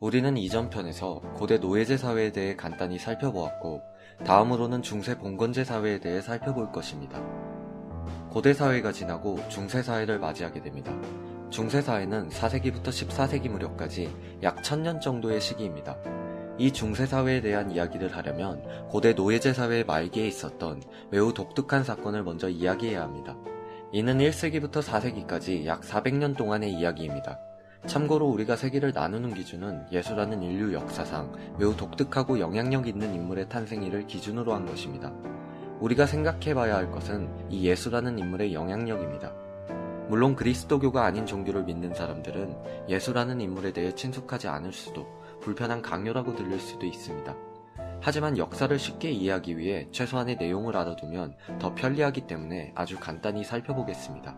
우리는 이전 편에서 고대 노예제 사회에 대해 간단히 살펴보았고, 다음으로는 중세 봉건제 사회에 대해 살펴볼 것입니다. 고대 사회가 지나고 중세 사회를 맞이하게 됩니다. 중세 사회는 4세기부터 14세기 무렵까지 약 1000년 정도의 시기입니다. 이 중세 사회에 대한 이야기를 하려면 고대 노예제 사회의 말기에 있었던 매우 독특한 사건을 먼저 이야기해야 합니다. 이는 1세기부터 4세기까지 약 400년 동안의 이야기입니다. 참고로 우리가 세기를 나누는 기준은 예수라는 인류 역사상 매우 독특하고 영향력 있는 인물의 탄생일을 기준으로 한 것입니다. 우리가 생각해봐야 할 것은 이 예수라는 인물의 영향력입니다. 물론 그리스도교가 아닌 종교를 믿는 사람들은 예수라는 인물에 대해 친숙하지 않을 수도, 불편한 강요라고 들릴 수도 있습니다. 하지만 역사를 쉽게 이해하기 위해 최소한의 내용을 알아두면 더 편리하기 때문에 아주 간단히 살펴보겠습니다.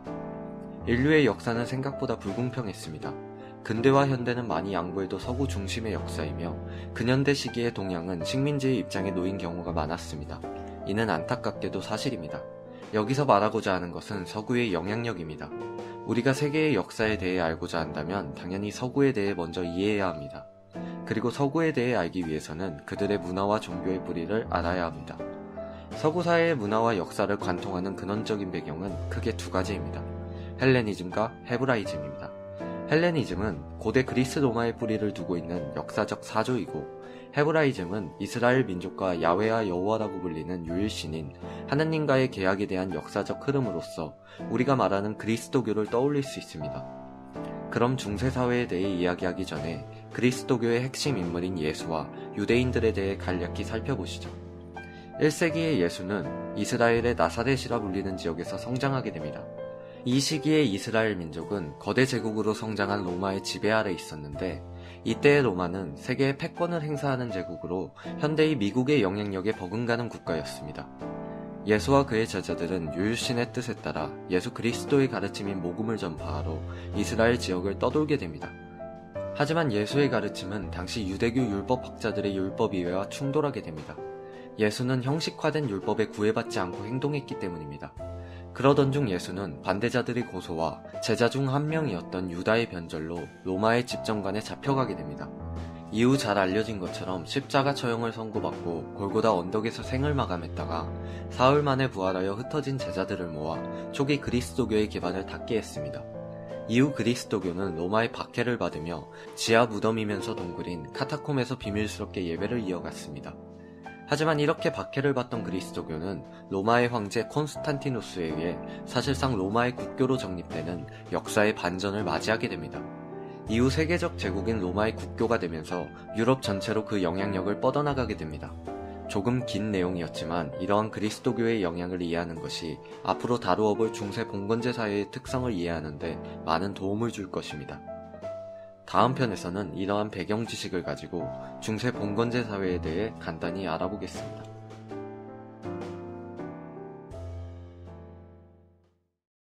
인류의 역사는 생각보다 불공평했습니다. 근대와 현대는 많이 양보해도 서구 중심의 역사이며 근현대 시기의 동양은 식민지의 입장에 놓인 경우가 많았습니다. 이는 안타깝게도 사실입니다. 여기서 말하고자 하는 것은 서구의 영향력입니다. 우리가 세계의 역사에 대해 알고자 한다면 당연히 서구에 대해 먼저 이해해야 합니다. 그리고 서구에 대해 알기 위해서는 그들의 문화와 종교의 뿌리를 알아야 합니다. 서구 사회의 문화와 역사를 관통하는 근원적인 배경은 크게 두 가지입니다. 헬레니즘과 헤브라이즘입니다. 헬레니즘은 고대 그리스 로마의 뿌리를 두고 있는 역사적 사조이고, 헤브라이즘은 이스라엘 민족과 야훼와 여호와라고 불리는 유일신인 하느님과의 계약에 대한 역사적 흐름으로서 우리가 말하는 그리스도교를 떠올릴 수 있습니다. 그럼 중세사회에 대해 이야기하기 전에 그리스도교의 핵심 인물인 예수와 유대인들에 대해 간략히 살펴보시죠. 1세기의 예수는 이스라엘의 나사렛이라 불리는 지역에서 성장하게 됩니다. 이 시기에 이스라엘 민족은 거대 제국으로 성장한 로마의 지배 아래 있었는데, 이때의 로마는 세계의 패권을 행사하는 제국으로 현대의 미국의 영향력에 버금가는 국가였습니다. 예수와 그의 제자들은 유일신의 뜻에 따라 예수 그리스도의 가르침인 복음을 전파하러 이스라엘 지역을 떠돌게 됩니다. 하지만 예수의 가르침은 당시 유대교 율법학자들의 율법 이해와 충돌하게 됩니다. 예수는 형식화된 율법에 구애받지 않고 행동했기 때문입니다. 그러던 중 예수는 반대자들의 고소와 제자 중 한 명이었던 유다의 변절로 로마의 집정관에 잡혀가게 됩니다. 이후 잘 알려진 것처럼 십자가 처형을 선고받고 골고다 언덕에서 생을 마감했다가 사흘 만에 부활하여 흩어진 제자들을 모아 초기 그리스도교의 기반을 닦게 했습니다. 이후 그리스도교는 로마의 박해를 받으며 지하 무덤이면서 동굴인 카타콤에서 비밀스럽게 예배를 이어갔습니다. 하지만 이렇게 박해를 받던 그리스도교는 로마의 황제 콘스탄티누스에 의해 사실상 로마의 국교로 정립되는 역사의 반전을 맞이하게 됩니다. 이후 세계적 제국인 로마의 국교가 되면서 유럽 전체로 그 영향력을 뻗어나가게 됩니다. 조금 긴 내용이었지만 이러한 그리스도교의 영향을 이해하는 것이 앞으로 다루어 볼 중세 봉건제 사회의 특성을 이해하는 데 많은 도움을 줄 것입니다. 다음 편에서는 이러한 배경 지식을 가지고 중세 봉건제 사회에 대해 간단히 알아보겠습니다.